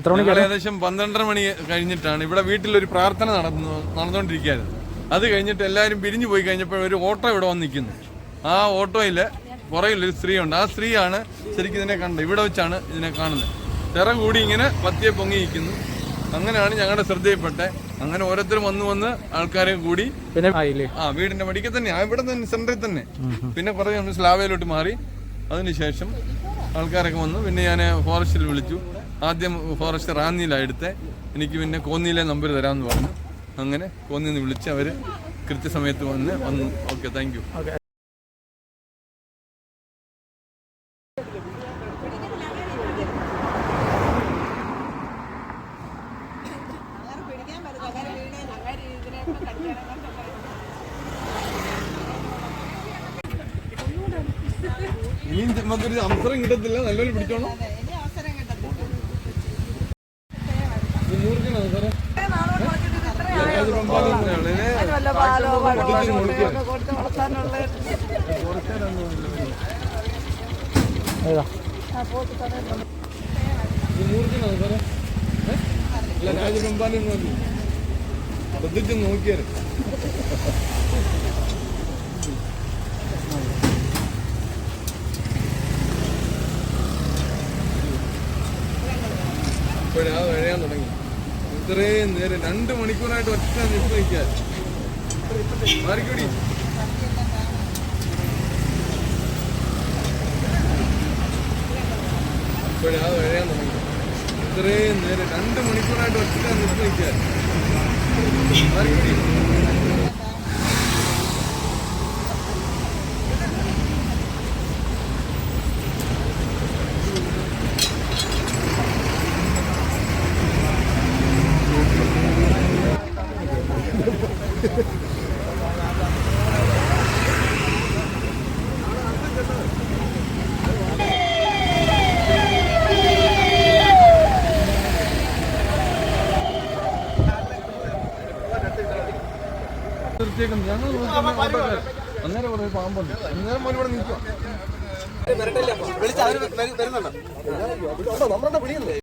ഏകദേശം 12:30 മണി കഴിഞ്ഞിട്ടാണ് ഇവിടെ വീട്ടിലൊരു പ്രാർത്ഥന നടന്നുകൊണ്ടിരിക്കുകയായിരുന്നു. അത് കഴിഞ്ഞിട്ട് എല്ലാവരും പിരിഞ്ഞു പോയി കഴിഞ്ഞപ്പോൾ ഒരു ഓട്ടോ ഇവിടെ വന്ന് നിൽക്കുന്നു. ആ ഓട്ടോയിൽ പുറകിലൊരു സ്ത്രീയുണ്ട്. ആ സ്ത്രീയാണ് ശരിക്കും ഇതിനെ കണ്ടത്. ഇവിടെ വെച്ചാണ് ഇതിനെ കാണുന്നത്. തിറ കൂടി ഇങ്ങനെ പത്തിയെ പൊങ്ങിയിരിക്കുന്നു. അങ്ങനെയാണ് ഞങ്ങളുടെ ശ്രദ്ധയിൽപ്പെട്ടെ. അങ്ങനെ ഓരോരുത്തരും വന്ന് ആൾക്കാരെ കൂടി വീടിന്റെ പടിക്ക് തന്നെ ഇവിടെ തന്നെ സെന്ററിൽ തന്നെ. പിന്നെ കുറെ സ്ലാബയിലോട്ട് മാറി. അതിനുശേഷം ആൾക്കാരൊക്കെ വന്നു. പിന്നെ ഞാൻ ഫോറസ്റ്റിൽ വിളിച്ചു. ആദ്യം ഫോറസ്റ്റ് റാന്നിയിലാണ് എടുത്തത്. എനിക്ക് പിന്നെ കോന്നിയിലെ നമ്പർ തരാമെന്ന് പറഞ്ഞു. അങ്ങനെ കോന്നിയിൽ നിന്ന് വിളിച്ച് അവർ കൃത്യസമയത്ത് വന്നു. Okay, thank you. ഇനി നമുക്കൊരു അവസരം കിട്ടത്തില്ല. നല്ലൊരു പിടിച്ചോണം. രാജകമ്പാനൊന്നും ശ്രദ്ധിച്ച് നോക്കിയാൽ ഇപ്പോഴാ വഴയാൻ തുടങ്ങി. ഇത്രയും നേരം 2 മണിക്കൂറായിട്ട് ഒറ്റ നിൽക്കാൻ മാറിക്കൂടി. ഇപ്പോഴാ വഴയാൻ തുടങ്ങി. ഇത്രയും നേരം 2 മണിക്കൂറായിട്ട് ഒറ്റ നിൽക്കാൻ മാറിക്കൂടി. ഞങ്ങൾ അന്നേരം കുറേ പാമ്പുണ്ട്. അന്നേരം മോൻ ഇവിടെ നിൽക്കുക.